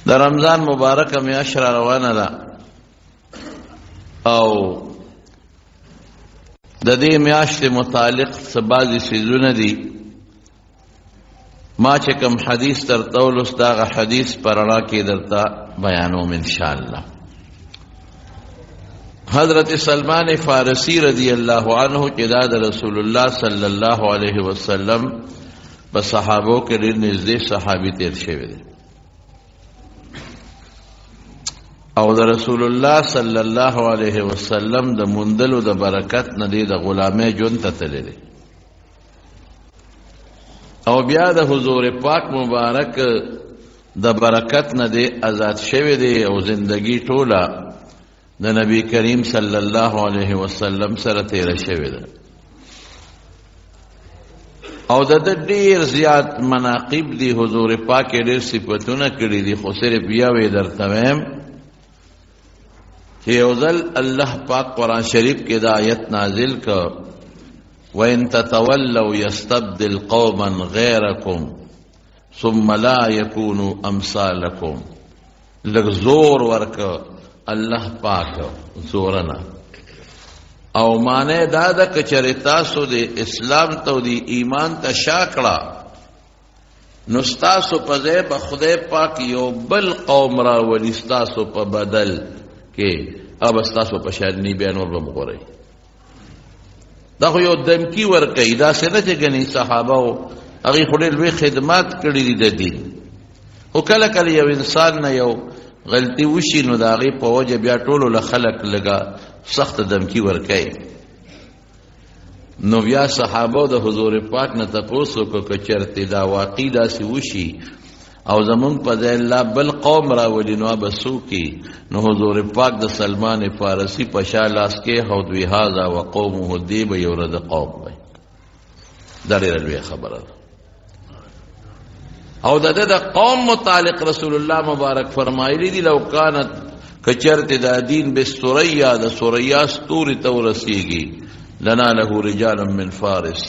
د رمضان مبارکه میاشت را روانه ده او د دې میاشتې متعلق څه بعضې څیزونه دي ما چې کوم حدیث درته ولوست هغه حدیث په رڼا کې درته بیانوم انشاءالله. حضرت سلمان فارسی رضی الله عنه چې دا د رسول الله صلی الله علیه وسلم په صحابو کې ډېر نږدې صحابي تیر شوی دی او د رسول الله صلی الله علیه وسلم د موندلو د برکت نه دی د غلامۍ ژوند ته تللی دی او بیا د حضور پاک مبارک د برکت نه دی آزاد شوی دی او زندگی ټوله د نبی کریم صلی الله علیه وسلم سره تیره شوی ده او د ډېر زیات مناقب دي حضور پاک ډېر صفتونه کړي دي خو صرف یوې درته وایم چې یو ځل الله پاک قرآن شریف کې دا آیت نازل کړ وَإِن تَتَوَلَّوْا يَسْتَبْدِلْ قَوْمًا غَيْرَكُمْ ثُمَّ لَا يَكُونُوا أَمْثَالَكُمْ لږ زور ورکړ الله پاک زورنا او معنی دا ده که چېرې تاسو د اسلام ته او د ایمان ته شا کړه نو ستاسو په ځای به خدای پاک یو بل قوم راولي ستاسو په بدل کې او به ستاسو په شان نی بیا نور به وګورئ دا خو یو دمکي ورکوي داسې نه چې ګنې صحابه و هغوی خو ډېر لوی خدمات کړي دي د دین خو کله کله یو انسان نه یو غلطی وشي نو د هغې په وجه بیا ټولو له خلک لږه سخته دمکي ورکوي نو بیا صحابه د حضور پاک نه تپوس وکړو که چېرته دا واقعي داسې وشي او زمونږ په ځای الله بل قوم راولي نو به څوکي نو حضور پاک د سلمان فارسي په شا لاس کې هودوي هذا وقومه دی به یو ورځ قوم وی دا ډېره لویه خبره ده او د قوم متعلق رسول الله مبارک فرمایلی دي لو کانت کچرت دا دین بسریا د سریا ستوري ته ورسیږي لنا له رجال من فارس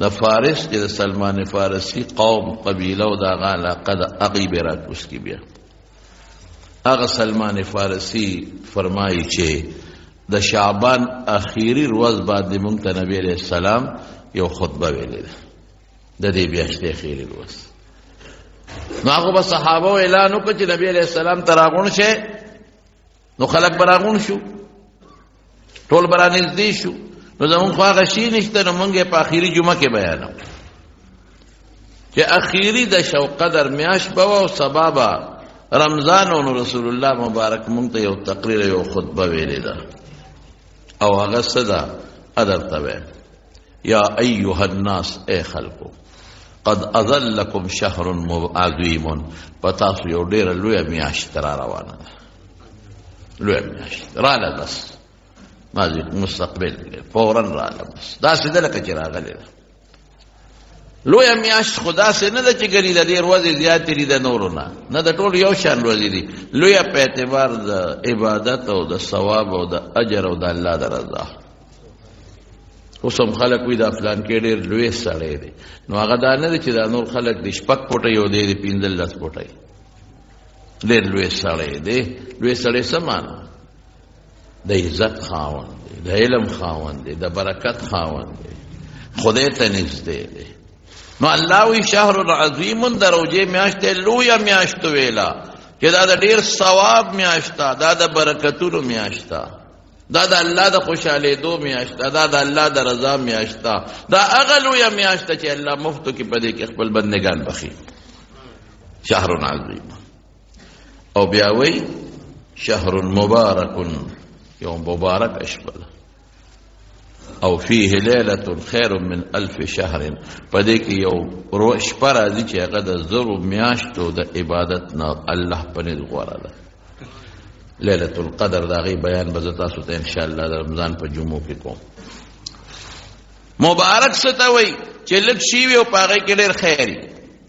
د فارس چې د سلمان فارسی قوم قبیله او د هغه علاقه د هغې به راکوز کړي بیا هغه سلمان فارسی فرمایي چې د شعبان اخیری ورځ باندې موږ ته نبی علیه السلام یو خطبه ویلې ده د دې میاشتې اخیری ورځ نو هغه به صحابه اعلان وکړ چې نبی علیه السلام ته راغونډ شئ نو خلک به راغونډ شو ټول به رانږدې شو نو زمونږ خو هغه شي نشته نو موږ یې په اخري جمعه کې بیانو چې اخیری د شو قدر میاشت به او سبا به رمضان او رسول الله مبارک موږ ته یو تقریر یو خطبه ویلې ده او هغه څه ده ادرته وی یا ایها الناس ای خلکو قد اظلکم شهر عظیم پتاسو یو ډیره لویه میاشت را روانه ده لویه میاشت راله بس ماضي مستقبل فورا راله بس داسې ده لکه چې راغلی ده لویه میاشت خو داسې نه ده چې ګنې د دې ورځې زیاتې دي د نورو نه د ټولو یو شان ورځې دي لویه په اعتبار د عبادت او د ثواب او د اجر او د الله د رضا اوس هم خلک وایي دا فلان کې ډېر لوی سړی دی نو هغه دا نه دی چې دا نور خلک د شپږ فوټه یو دی د 15 فوټه ډېر لوی سړی دی لوی سړی څه معنا د عزت خاوند دی د علم خاوند دی د برکت خاوند دی خدای ته نږدې دی نو الله وی شهر عظیم د روژې میاشت لویه میاشت ویلا چې دا د ډېر ثواب میاشت ده دا د برکتونو میاشت ده دا د الله د خوشحالېدو میاشت ده دا د الله د رضا میاشت ده دا هغه لویه میاشت ده چې الله مفتو کې په دې کې خپل بندګان بخي شهر عظیم او بیا وی شهر مبارک یو مبارک شپه ده او فيه ليلة خير من 1000 شهر پدې کې یو شپه راځي چې هغه د زرو میاشتو د عبادت نه الله پنځ غوړه ده ليلة القدر دا غي بیان به تاسو ته ان شاء الله د رمضان په جمعو کې کوم مبارک څه وي چې لږ شي وي او پاره کې ډېر خیر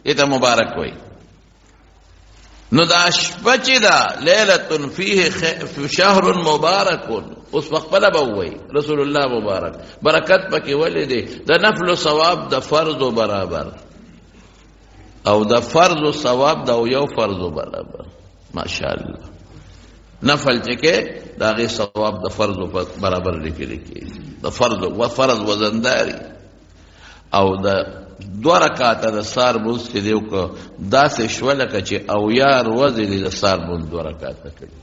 دې ته مبارک وي نو دا شپه چې ده ليلة فيه شهر مبارک اوس خپل به وای رسول الله مبارک برکت پکې ولې دی د نفل او ثواب د فرض برابر او د فرض او ثواب د یو فرض برابر ماشاءالله نفل چې کې د هغې ثواب د فرض برابر لیکلی کېږي، د فرض وزنداري. او د 2 رکعاته د سار لمونځ چې دی وکړه داسې شوه لکه چې 80 ورځې دې د سار لمونځ 2 رکعاته کړي.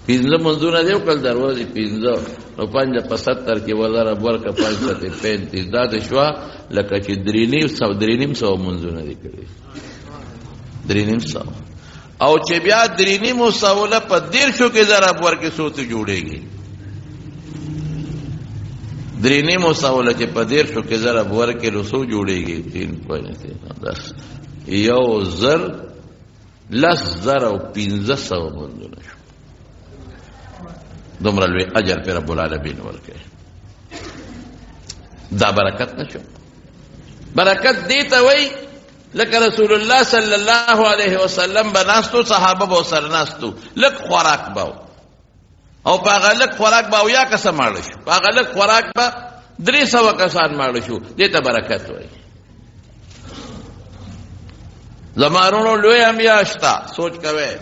15 لمونځونه دی وکړل د ورځې 15 نو 5 په 70 کې ولره ورکه 5 سته 35 داسې شوه لکه چې 3.5 لمونځونه دي کړي 3.5. او چې بیا 3.5 له په 150 کې ضرب ورکې څو ته جوړېږي 3.5 چې په 150 کې ضرب ورکې نو څو جوړېږي 3.10 یو زر 10,1500 لمونځونه شو. دومره لوی اجر پې رب العالمین ورکوي. دا برکت نه شو؟ برکت دې ته وایي لکه رسول الله صلی الله علیه وسلم به ناستو، صحابه به ورسره ناستو، لږ خوراک به او په هغه لږ خوراک به 80 کسه ماړه شو، په هغه لږ خوراک به 300 کسان ماړه شو. دې ته برکت وایي. زمارونو لویه میاشته سوچ کوئ،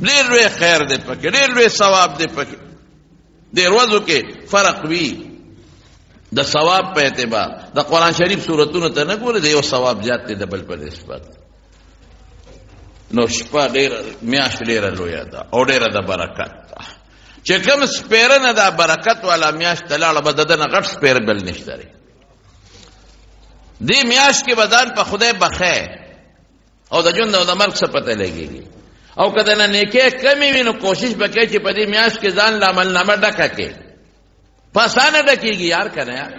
ډېر لوی خیر دی پکې، ډېر لوی ثواب دی پکې. دې ورځو کې فرق وي د ثواب په اعتبار. د قرآن شریف سورتونو ته نه ګورئ، د یو ثواب زیات دی د بل په نسبت. نو شپه ډېره میاشت ډېره لویه ده او ډېره د برکت ده. چې کوم سپېره نه دا برکت والا میاشت ته لاړه به د ده نه غټ سپېره بل نشته دی. دې میاشت کې به ځان په خدای بخی او د ژوند او د مرګ څه پته لګېږي. او که د نه نیکۍ کمې وي نو کوشش به کوې چې په دې میاشت کې ځان له عملنامه ډکه کړې. په اسانه ډکېږي یار که نه یار،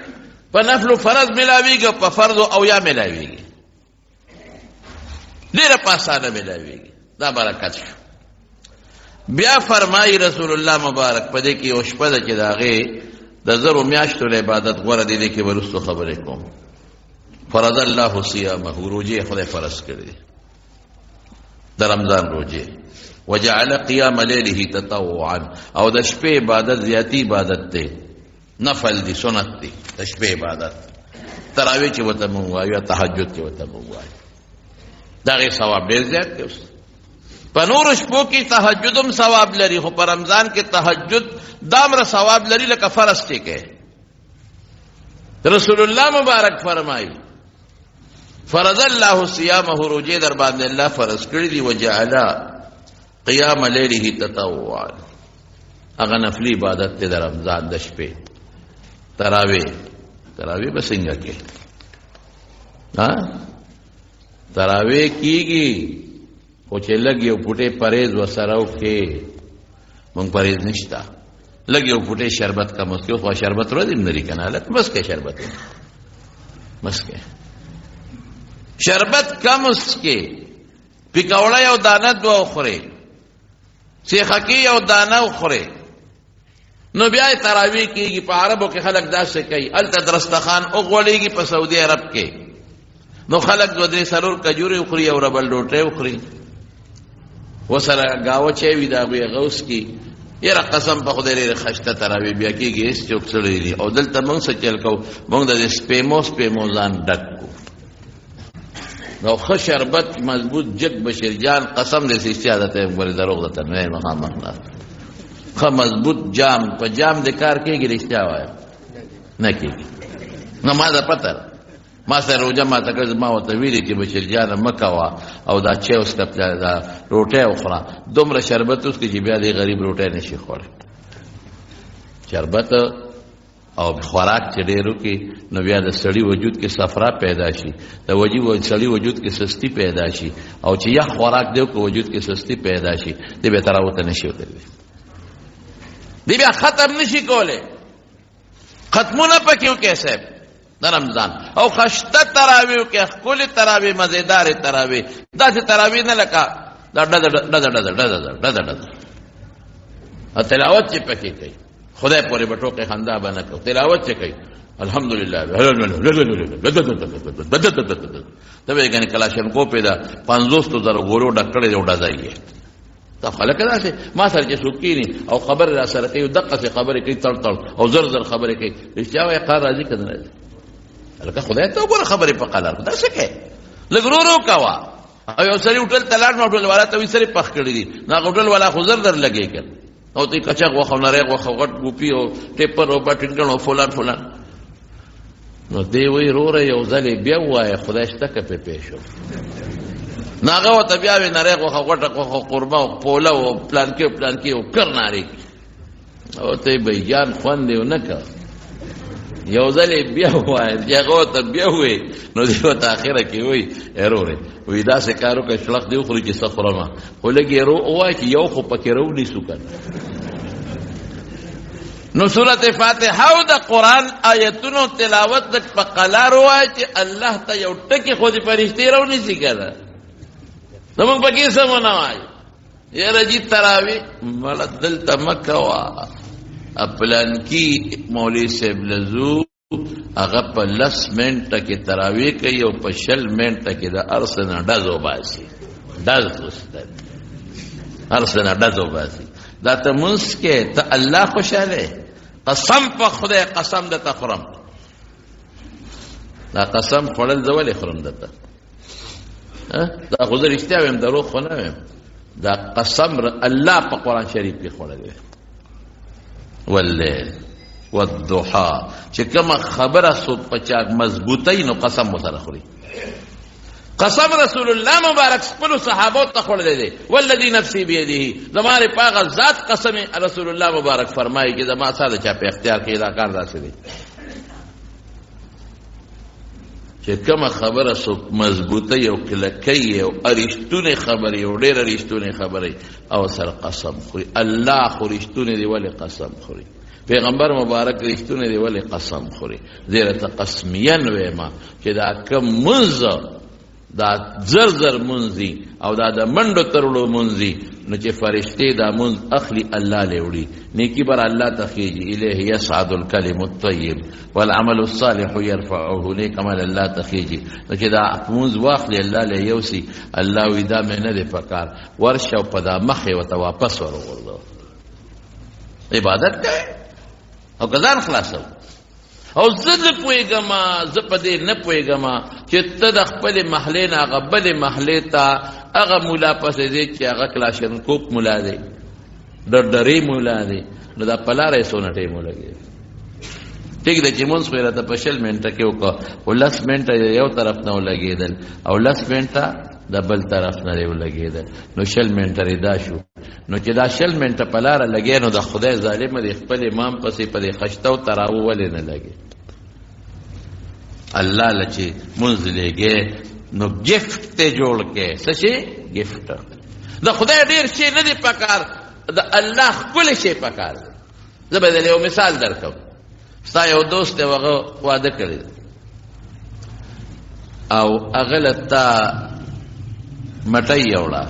په نفل و فرض ملاویږي او په فرض و اویا ملاویږي، ډېره په اسانه ملاویږي. دا برکت شو. بیا فرمایي رسول الله مبارک په دې کې یو شپه ده چې د هغې د 1000 میاشتو له عبادت غوره دی. دې کې به وروستو خبرې کوم. فرض الله صیامه، روجې خدای فرض کړي د رمضان روجې. وجعل قیام لیله تطوعا، او د شپې عبادت زیاتی عبادت دی، نفل دی، سنت دی د شپې عبادت. تراویح چې ورته مونږ وایو یا تهجد چې ورته مونږ وایو، د هغې ثواب ډېر زیات دی. اوس په نورو شپو کې تهجد هم ثواب لري، خو په رمضان کې تهجد دامره ثواب لري لکه فرض چې کوي. رسول الله مبارک فرمایي فرض الله صیامه، روجې در باندې الله فرض کړي دي. وجعل قیام لیله تطوعا، هغه نفلی عبادت دی د رمضان د شپې. تراویح به څنګه کې تراویح کېږي، خو چې لږ یو پوټې پرهیز ورسره وکړې. مونږ پرهیز نشته، لږ یو پوټې شربت کم وڅښو. خو شربت ورځې هم لري که نه، هلک بس کې شربت بس کې شربت کم وڅښې. پکوړه یو دانه 2 وخورې، سیخکې یو دانه وخورې، نو بیا یې تراویح کېږي. په عربو کې خلک داسې کوي. هلته درستخان وغوړېږي په سعودي عرب کې، نو خلک 2-3 کجورې وخوري او ربل ډوټۍ وخوري، ورسره ګاوه چای وي د هغوی غوث کې. یاره قسم په خدای ډېرې خشته تراویح بیا کېږي، هېڅ څوک سړی دي. او دلته موږ څه چل کوو، موږ د سپېمو ځان ډک کړو. نو ښه شربت مضبوط جګ بشیر جان قسم دې سې عادت یې ګورې دروغ درته نه یم مخامخ نه. ښه مضبوط جام، په جام د کار کېږي، رښتیا وایم نه کېږي. نه ما ده پته، ما سره روژه ماته کړه، ما ورته ویلي چې بشیر جانه مه کوه او دا چای وڅښه، دا روټۍ وخوره، دومره شربت وڅښه چې بیا دې غریب روټۍ نشي خوړی. شربت او خوراک چې ډېر وکړي نو بیا د سړي وجود کې صفرا پیدا شي، د سړي وجود کې سستی پیدا شي، او چې یخ خوراک دی که وجود کې سستی پیدا شي، دی بیا تراوته نشي وتلی، دی بیا ختم نشي کولی. ختمونه پکې وکړئ صاحب د رمضان، او خشته تراویح وکړئ، ښکلې تراویح، مزېدارې تراویح، داسې تراویح نه لکه دا ډزه ډزه ډزه ډزه ډزه ډزه. او تلاوت چې پکې کوي، خدای پورې به ټوکې خندا به نه کوو. تلاوت چې کوي الحمدلله ته به یې ګنې کلاشنکوف یې د 50,000 ګولو ډک کړی دی او ډزی یې. دا خلک داسې ما سره چې څوک کښېني او خبرې را سره کوي، دقسې خبرې کوي، تړ تړ او زر زر خبرې کوي. رښتیا وایي قار راځي که نه راځي؟ هلکه خدای ته وګوره، خبرې په قلار داسې کوي. لږ ورو ورو کوه، او یو سړي هوټل ته لاړ نو هوټل والا ته وایي سړي پخ کړي دي نو هوټل والا خو زر در لګې کړ او ته کچا غوښه نری غوښه غټ ګوپي او ټیپر او بټنګن او فلان نو دی وایي وروره یو ځل بیا ووایه خدای شته که پې پېښ نو هغه ورته بیا وایي نری غوښه غټه غوښه قورمه او پوله او پلانکې او کر نارې او ته یې بهجان خوند یې ونه کړ یو ځل یې بیا ووایه چې هغه ورته بیا ووایي نو دی ورته اخره کې وایي وروره وایي داسې کار وکړه شلخ دې وخوري چې څه خورمه خو لږ یې ووایه چې یو خو پکې راونیسو که نو سورت فاتحه او د قرآن آیتونو تلاوت لږ په قلار ووایه چې الله ته یو ټکي خو دې فرښتې راونیسي که نه زمونږ پکې څه ونه وایي یاره جي تراویح مړه دلته مه کوه پلانکي مولوي صاحب لزو هغه په 10 منټه کې تراویح کوي او په 20 منټه کې د ارس نه ډز وباسي ډز دوستان ارس نه ډز وباسي دا ته مونځ کې ته الله خوشاله قسم په خدای قسم درته خورم دا قسم خوړل زه ولې خورم درته دا خو زه رښتیا ویم دروغ خو نه ویم دا قسم الله په قرآن شریف کې خوړلی واللیل والضحا چې کومه خبره څوک په چا مضبوطی نو قسم ورسره خوري قسم رسول الله مبارک خپلو صحابو ته خوړلی دی والذي نفسي بيده زما د پاغه ذات قسم رسول الله مبارک فرمایي چې زما سره چا په اختیار کې دا کار داسې دی چې کومه خبره څوک مضبوطی او کلکۍ او رښتونې خبرې او ډېره رښتونې خبرې او سره قسم خوري الله خو رښتونې دی ولې قسم خوري پیغمبر مبارک رښتونې دی ولې قسم خوري زیره ته قسمیان ویما چې دا کوم منځ دا زر منځي او دا د منډو ترړو منځي نو چې فرشتې دا منځ اخلي الله له وړي نیکی بر الله تخیجي الیه یصعد الکلم الطیب والعمل الصالح يرفعه نیک عمل الله تخیجي نو چې دا منځ واخلي الله له یوسي الله وی دا مې نه دی پکار ورشه او په دا مخې ورته واپس ورغورځو عبادت کوي او ګزار خلاصو او زه نه پوهېږم زه په دې نه پوهېږم چې ته د خپلې محلې نه هغه بلې محلې ته هغه ملا پسې دی چې هغه کلاشنکوف ملا دی ډرډرې ملا دی نو دا په لاره یې څونه ټیم ولګېد ټیک دی چې مونځ خو یې راته په 20 منټه کې وکړه خو 10 منټه یو طرف نه ولګېدل او 10 منټه د بل طرف نه دی ولګېدل نو 20 منټه دا شو نو چې دا 20 منټه په لاره لګې نو د خدای ظالم دی خپل امام پسې په دې خشته او تراو ولې نه لګې الله لچې مونځ لګې نو گفت ته جوړ کې څه شي گفت د خدای ډیر شي نه دی پکار د الله کل شي پکار زه به یو مثال درکوم ستا یو دوست دی هغه واده کړی او هغه لته مټۍ یوړه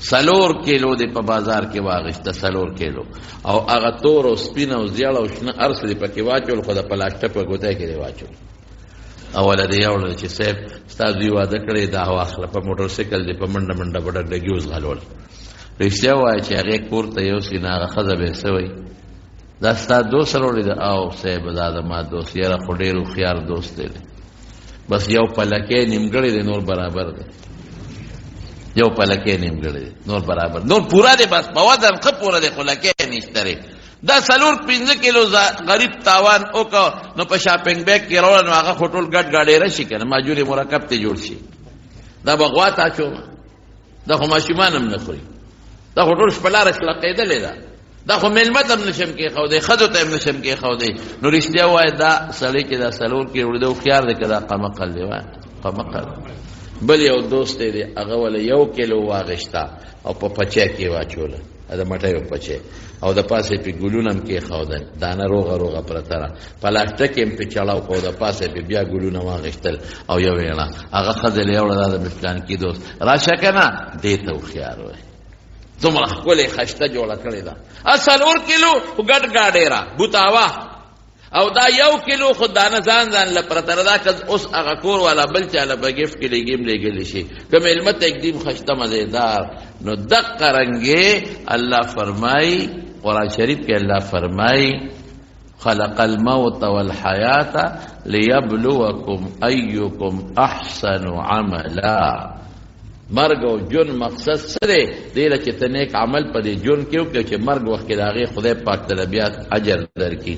4 کیلو دی په بازار کې واغشته 4 کیلو او هغه تور او سپین او زیړ او شنه ارس دی پکې واچول خو د پلاستیک په ګوتې کې دی واچول اول دی یوړل چې صاحب ستاسو یې واده کړی دا واخله په موټر سایکل دی په منډه منډه بډک ډګي اوس غلول رښتیا وایي چې هغې کور ته یو سي نه هغه ښځه به څه وایي دا ستا دوست راوړی ده او صاحب دا زما دوست یاره خو ډېر هوښیار دوست دی بس یو پلکی نیمګړی دی نور برابر دی یو پلکی نیمګړی دی نور برابر نور پورا دی بس په وزن ښه پوره دی خو لکی نشته دی دا 4-5 کیلو غریب تاوان وکړه نو په شاپنګ بیگ کې راوړه نو هغه خو ټول ګډ ګاډې راشي که نه ماجورې مرکب ته جوړ شي دا به غوا ته اچومه دا خو ماشومان هم نه خوري دا خو ټول شپه لاره شلقېدلې ده دا خو میلمه ته هم نشم کېښودی ښځو ته هم نشم کېښودی نو رښتیا ووایه دا سړی چې دا 4 کیلو وړي ده هوښیار دی که دا قمقل دی وایه قمقل بل یو دوست دی هغه وله 1 کیلو واغېشته او په پچی کې واچوله د مټیو پچی او د پاسې پې ګلونه هم کېښودل دانه روغه پرته ده پلاستیک یې هم پې چړاو کړو د پاسې پې بیا ګلونه واغېښتل او یو ویړه هغه ښځه له یوړه دا د مفلانکي دوست راشه که نه دې ته هوښیار وایي څومره ښکلې خشته جوړه کړې ده 4 کیلو ګډ ګاډېره بوتاوه او دا 1 کیلو خو دانه ځان له پرته ده که اوس هغه کور والا بل چاله به ګفټ کې لېږي هم لېږلی شي که میلمه ته اکدیم خشته مزېدار نو دقه رنګې الله فرمایي قرآن شریف کې الله فرمایي خلق الموت والحیات لیبلوکم ایکم احسن عملا مرګ او جون مقصد سره دی چې ته نیک عمل په دې جون کې وکړې چې مرګ وخت کې د هغې خدای پاک ته بیا اجر درکړي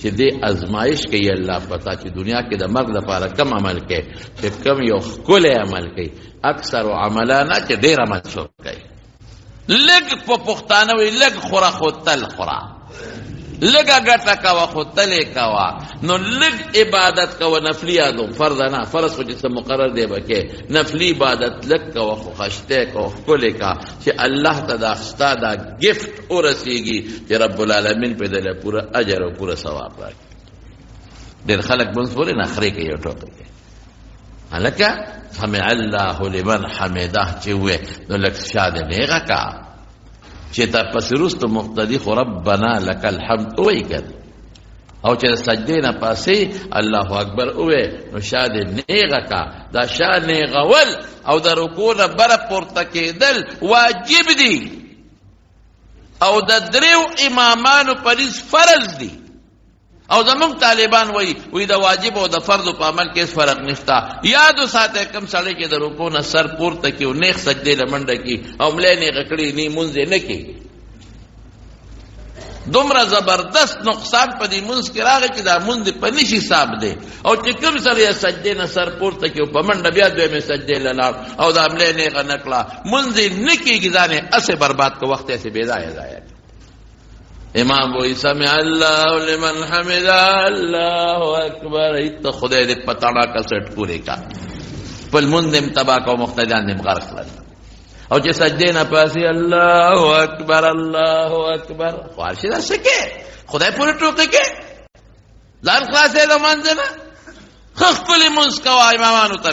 چې دې ازمایش کوي الله پتا چې دنیا کې د مرګ لپاره کم عمل کوي چې کم یو ښکلی عمل کوي اکثر عملانه چې ډېر عمل څوک کوي لږ په پښتانه وایي لږ خوره خو تل خوره لږه ګټه کوه خو تلې کوه نو لږ عبادت کوه نفلي یادوم فرض نه فرض خو چې څه مقرر دی به کې نفلي عبادت لږ کوه خو خشتی کوه ښکلې کوه چې الله ته دا ستا دا ګفټ ورسېږي چې رب العالمین پې دله پوره اجر او پوره ثواب راکړي ډېر خلک منځ پورې نخرې کوي او ټوکې کوي هلکه سمع الله لمن حمده چې ووایې نو لږ شا دې نیغه کوه چې تا پس رست مقتدی خو ربنا لك الحمد اوی کر او چې سجدې نه پاسې الله اکبر اوی نو شاد نیغه کا دا شا نیغول او د رکوع نه بره پورته کېدل واجب دي او د دریو امامانو پریز فرض دي او زمونږ طالبان وایي د واجب او د فرض په عمل کې فرق نشته یادو ساته کم سړی چې د رکوع نه سر پورته کړي او نیغ سجدې له منډه کړي او ملی نیغه کړي نی مونځ یې نه کوي دومره زبردست نقصان په دې مونځ کې راغی چې دا مونځ په نشي حساب دی او چې کوم سړی سجدې نه سر پورته کړي او په منډه بیا دویمې سجدې له لاړ او دا ملی نیغه نه کړه مونځ یې نه کېږي ځان یې هسې برباد که وخت یې هسې بېځایه ضایع امام وی سمع الله لمن حمد الله اکبر ایت خدای دې پتاړه کا سټ پوره کا پل مندم تبا کو مقتدیان دې غرق کړل او چې سجدې نه پاسي الله اکبر خارشي دا سکه خدای پوره ټوکې کې ځان خلاصې د منځنه خپل منځ کوا امامانو ته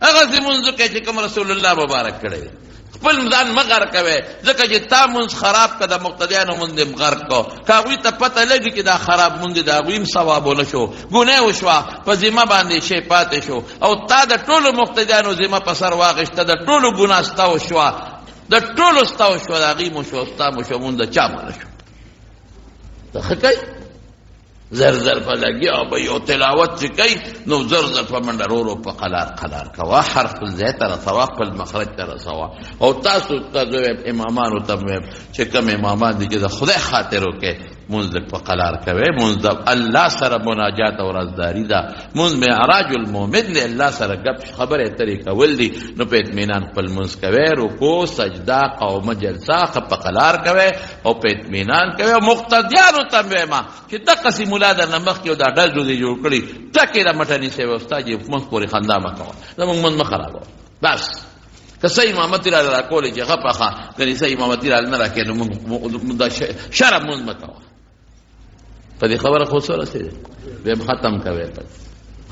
هغه دې منځ کې چې کوم رسول الله مبارک کړی خپل ځان مغر کوي ځکه چې تا مونځ خراب که د مقتدیانو مونځ دې غرق کو که هغوی ته پته لګي چې دا خراب مونځ د هغوی هم ثواب ونه شو ګناه وشوه په ذمه باندې شی پاتې شو او تا د ټولو مقتدیانو ذمه په سر واخیسته د ټولو ګناه ستا وشوه د ټولو ستا وشوه د هغوی مو شو ستا مو شو مونځ د چا مونه شو ته ښه کوي زر په لګي او به یو تلاوت چې کوي نو زر په منډه رو په قلار کوه هر خپل ځای ته رسوه خپل مخرج ته رسوه او تاسو ته امامانو ته ویم چې کوم امامان دي چې د خدای خاطر وکړي مونځ په قلار کوي مونځ د الله سره مناجات او رازداري ده مونځ معراج المؤمن دی الله سره ګپ خبرې اترې کول دي نو په اطمینان خپل مونځ کوي رکوع سجده قومه جلسه په قلار کوي او په اطمینان کوي او مقتدیانو ته وایم چې دقسې ملا درنه مخکې او دا ډزو دې جوړ کړي ټکې را مټه نیسئ او ستا چې مونځ پورې خندا مه کوه زمونږ مونځ مه خرابوه بس که څه امامتي راله راکولې چې هغه پخه ګنې څه امامتي راله نه راکوې نو مونږ دا شرم مونځ مه کوه په دې خبره خو څه رسېږي بیا ختم کوي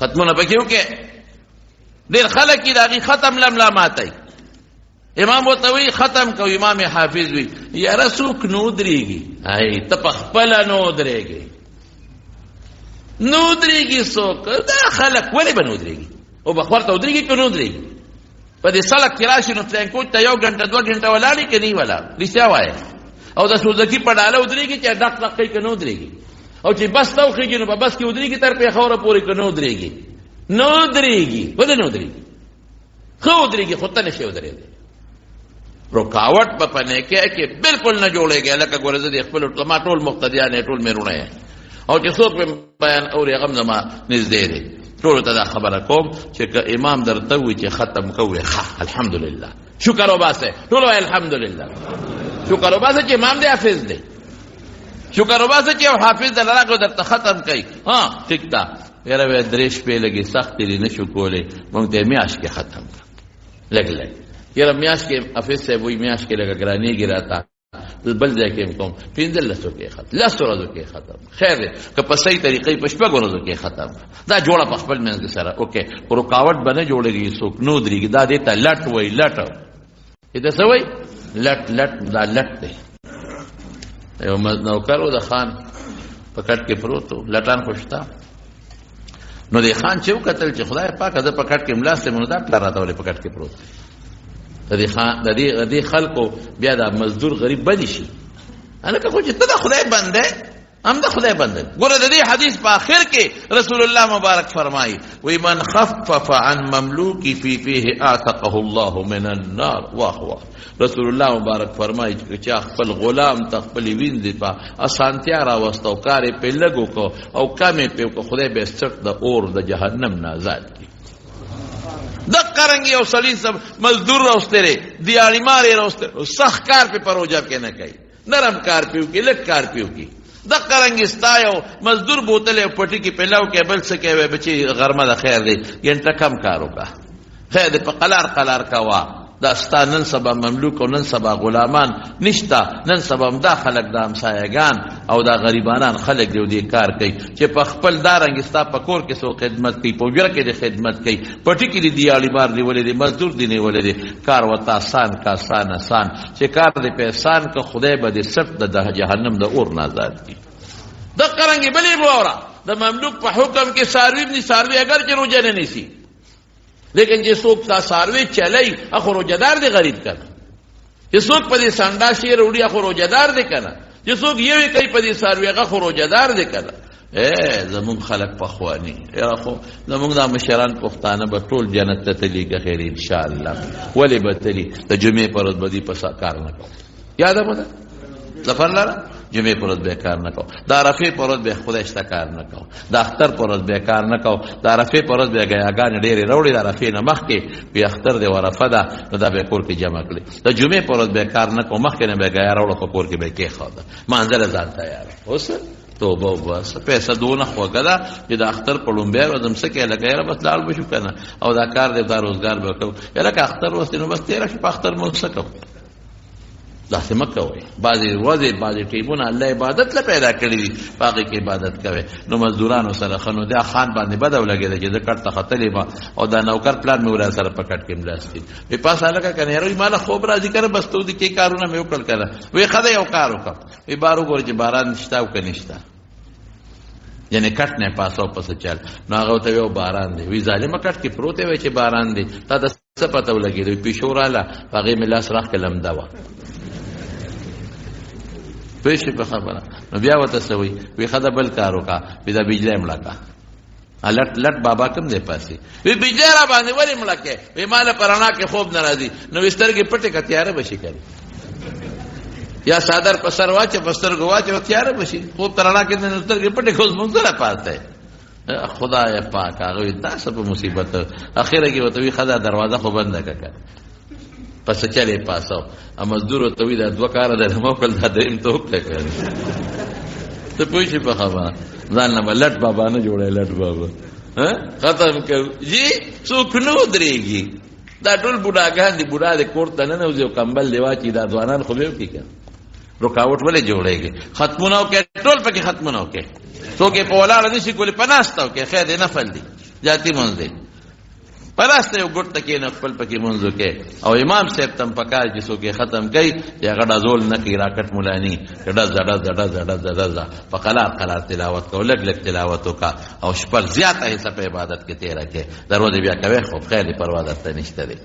ختمونه پکې وکړې ډېر خلک یې د هغې ختم لملاماتئ امام ورته وایي ختم کو امام حافظ وي یاره څوک نه ودرېږي ته په خپله نه ودرېږې نه ودرېږي څوک دا خلک ولې به نه ودرېږي او بخور ته ودرېږي که نه ودرېږي په دې سړک کې راشي نو فلینکوچ ته 1 غنټه 2 غنټه ولاړې که نه ولاړ رښتیا وایه او د سوزکي په ډاله ودرېږي چې ډک ډک کوي که نه ودرېږي او چې بس ته وخېږي نو په بس کې ودرېږي تر پېښوره پورې که نه ودرېږي نه ودرېږي ولې نه ودرېږي ښه ودرېږي خو ته نشې ودرېږي رکاوټ په نیکۍ کې بالکل نه جوړېږي لکه ګوره زه د خپلو ما ټول مقتدیان یې ټول مېرونه یې او چې څوک مې بیان اوري هغه هم زما نږدې دی ټولو ته دا خبره کوم چې که امام درته ووایي چې ختم کوئ ښه الحمدلله شکر وباسئ ټول وایي الحمدلله شکر وباسئ چې امام دی حافظ دی شکر وباسه چې یو حافظ د راغو درته ختم کوي ها ټیک ده یاره وی 3 شپې لګي سخت دي نشو کولی مونږ ته میاشت کې ختم کړ لګ یاره میاشت کې حافظ صاحب وی میاشت کې لګ ګرانېږي راته بل ځای کې کوم 15 کې ختم 10 ورځو کې ختم خیر دی که په صحیح طریقې په 6 ورځو کې ختم دا جوړه په خپل منځ سره اوکې رکاوټ باندې جوړېږي څوک نو درېږي دا دې ته لټ وای لټ دې څه وای لټ دا لټ دی یو نوکر و د خان په کټ کې پروت و لټان خوشتا نو د خان چې وکتل چې خدای پاک زه په کټ کې ملاست مې نو دا پلار راته ولې په کټ کې پروت د دې خلکو بیا دا مزدور غریب بدی شي هلکه خو چې ته د خدای بنده هم د خدای بنده. ګوره د دې حدیث په آخر کې رسول الله مبارک فرمایي وی من خفف عن مملوکی فی فیه اعتقه الله من النار. واه واه. رسول الله مبارک فرمایي چې چا خپل غلام ته خپل وینځي په اسانتیا راوسته او کار یې پرې لږ وکړو او کم یې پرې وکړو، خدای به سټ د اور د جهنم نه آزاد کړي. دقه رنګ یو سړي سب مزدور راوستلی دیاړي مار یې راوستلی، سخت کار پې په روژه کې نه کوي، نرم کار پې وکړي، لږ کار پې وکړي. دقه رنګ ستا یو مزدور بوتل یو پټي کې پلاو کې بل څه کوي، بچي غرمه د خیر دی ګنټه کم کار وکړه، خیر دی په قلار قلار کوه. دا ستا نن سبا مملوک او نن سبا غلامان نشتا، نن سبا هم دا خلق دا همسایګان او دا غریبانان خلق دی دې کار کوي چې په خپل دا رنګ ستا په کور کې سو خدمت کوي، په ویره کې د خدمت کوي، پټي کې د دیاړي مار نیولې دی، مزدور دی نیولې دی. کار وته آسان کا آسان چې کار دې په احسان که خدای به دې سخت د جهنم د اور نه آزاد کړي. دقه رنګ بلې وره د مملوک په حکم کې ساروی نه ساروی اگر چې روزه نه نیسي، لیکن چې څوک تا ساروی چلی اخو روزدار دی غریب کنه، چې څوک په دې سنډا شي وروړي اخو روزدار دی کنه، چې څوک یوې کوي په دې ساروی هغه خو روزدار دی کنه. زمونږ خلق پخوانی یاره خو زمونږ دا مشران پښتانه به ټول جنت ته تلي که خیر انشاءالله. ولې به تلي؟ د جمعې پر ورځ به دې په کار نه کوو. یاده به ده ظفر لره جمعې پر ورځ به کار نه کوو، د عرفې پر ورځ به خدای شته کار نه کوو، د اختر پر ورځ به کار نه کوو، د عرفې پر ورځ به ګیاګانې ډېرې راوړي، د عرفې نه مخکې وي اختر دی عرفه ده نو دا به کور کې جمع کړي. د جمعې پر ورځ به کار نه کوو، مخکې نه به ګیا راوړه په کور کې به کېښوده، مانځله ځان تیار اوس توبه وباسه. پیسه دونه خوږه ده چې د اختر په لومبۍ ورځ هم څه کوې لکه یاره بس لاړ به شو که نه، او دا کار دی دا روزګار به کوو، یاره که اختر وسې نو بس تېره شي په اختر مونځ څه کوو. داسې مه کوئ. بعضې ورځې بعضې ټیمونه الله عبادت له پیدا کړي دي، په هغې کې عبادت کوئ. نو مزدورانو سره ښه نو دا خان باندې بده ولګېده چې زه کټ ته ختلی ما او دا نوکر پلار مې ورا سره په کټ کې ملاستي وی پاس هلکه که نه یاره ما له خوب راځي که نه بس تو دې کې کارونه مې وکړل که نه وی ښه دی یو کار وکړه وی بار وګوره چې باران نشته او که نشته، یعنی کټ نه پاسو پسې چل. نو هغه ورته وی باران دی، وی ظالمه کټ کې پروت وی چې باران دی، تا ته څه پته ولګېده؟ وی پیشو راله په هغې مې لاس راخ کې لمده وه پېښې په خبره. نو بیا ورته څه وی؟ وی ښه ده بل کار وکړه، وی دا بجلی مړه کړه. لټ لټ بابا کوم دی پاسې وی بجلی را باندې ولې مړه کړې؟ وی ما له په رڼا کې خوب نه راځي. نو وی سترګې پټې که تیاره به شي کوي، یا څادر په سر واچه په سترګو واچه تیاره به شي، خوب ته رڼا کې نو سترګې پټې کړو زمونږ سره پاس دی. خدای پاک هغه وی دا څه په مصیبت اخره کې ورته وی ښه ده دروازه خو بنده کړه پس چلې پاسو. مزدور ورته وی دا دوه کاره ده ما وکړل دا درېیم ته وکړه که ته پوه شې په خبره. ځان نه به لټ بابا نه جوړی، لټ بابا ختم کوو جی څوک نه ودرېږي. دا ټول بوډاګان دي، بوډا د کور ته ننوځي او کمبل دی واچي، دا ځوانان خو به وکړي که رکاوټ ولې جوړېږي؟ ختمونه وکړې ټول پکې ختمونه وکړې، څوک یې په ولاړه نه شي کولی، په ناسته وکړې خیر دی نفل دی جاتي مونځ دی، په ناسته یو ګوټ ته کښېنه خپل پکې مونځ وکړې. او امام صاحب ته هم پکار چې څوک یې ختم کوي چې هغه ډزول نه کوي راکټ ملاني چې ډزه ډزه ډزه ډزه ډزه په قلار قلار تلاوت کوه، لږ لږ تلاوت وکړه او شپه زیاته حصه په عبادت کې تېره کړې. د ورځې بیا کوې خو خیر دی پروا درته نشته دی.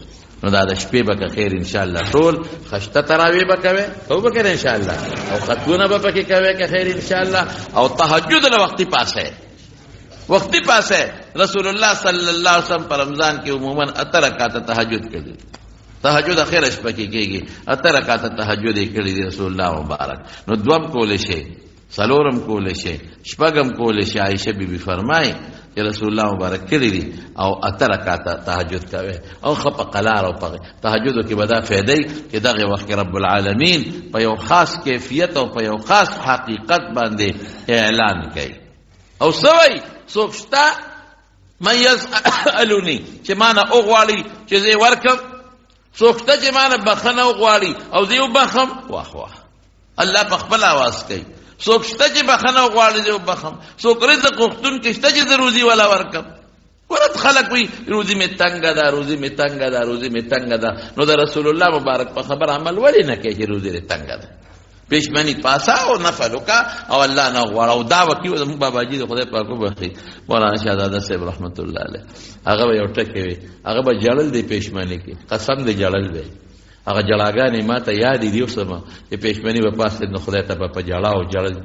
نو دا د شپې به که خیر انشاءالله ټول خشته تراویح به کوې او به کوې انشاءالله، او ختمونه به پکې کوې که خیر انشاءالله، او تهجد له وختي پاسه وقتی پاس ہے. رسول اللہ صلی اللہ علیہ وسلم پر رمضان کی عموماً 8 رکعات تہجد کړي، تہجد اخر شپه کې کېږي، 8 رکعات تہجد یې کړي دي رسول الله مبارک. نو دوم کولی شي، څلورم کولی شي، شپږم کولی شي. عائشہ بی بی فرمایي چې رسول الله مبارک کړي دي او 8 رکعات تہجد کوي او خپ قلار او په تہجد کې بدا فائدې چې دغه وخت رب العالمین په یو خاص کیفیت او په یو خاص حقیقت باندې اعلان کوي. او سوي څوک شته من یسألونی چې مانه وغواړي چې زه ورکم، څوک شته چې مانه بخښنه وغواړي او زه وبخم. واه واه الله په خپل آواز کوي. څوک شته چې بخښنه وغواړي زه وبخم، څوک رزق غوښتونکی شته چې زه روزي ولا ورکم. ورته خلک وي روزي مې تنګه ده، روزي مې تنګه ده، روزي مې تنګه ده. نو د رسول الله مبارک په خبر عمل ولې نه کوي چې روزي دې تنګه ده؟ پېشمني پاسا او نفل وکړه او الله نه وغواړه. او دا وکړي زموږ باباجي د خدای پاک وبخښي مولانا شهزاده صاحب رحمت الله علیه، هغه به یو ټکی وي، هغه به جړل دی پېشمني کې، قسم دی جړل دی. هغه جړاګانې ما ته یادې دي اوس چې پېشمني به پاس نو خدای ته به په جړا او جړل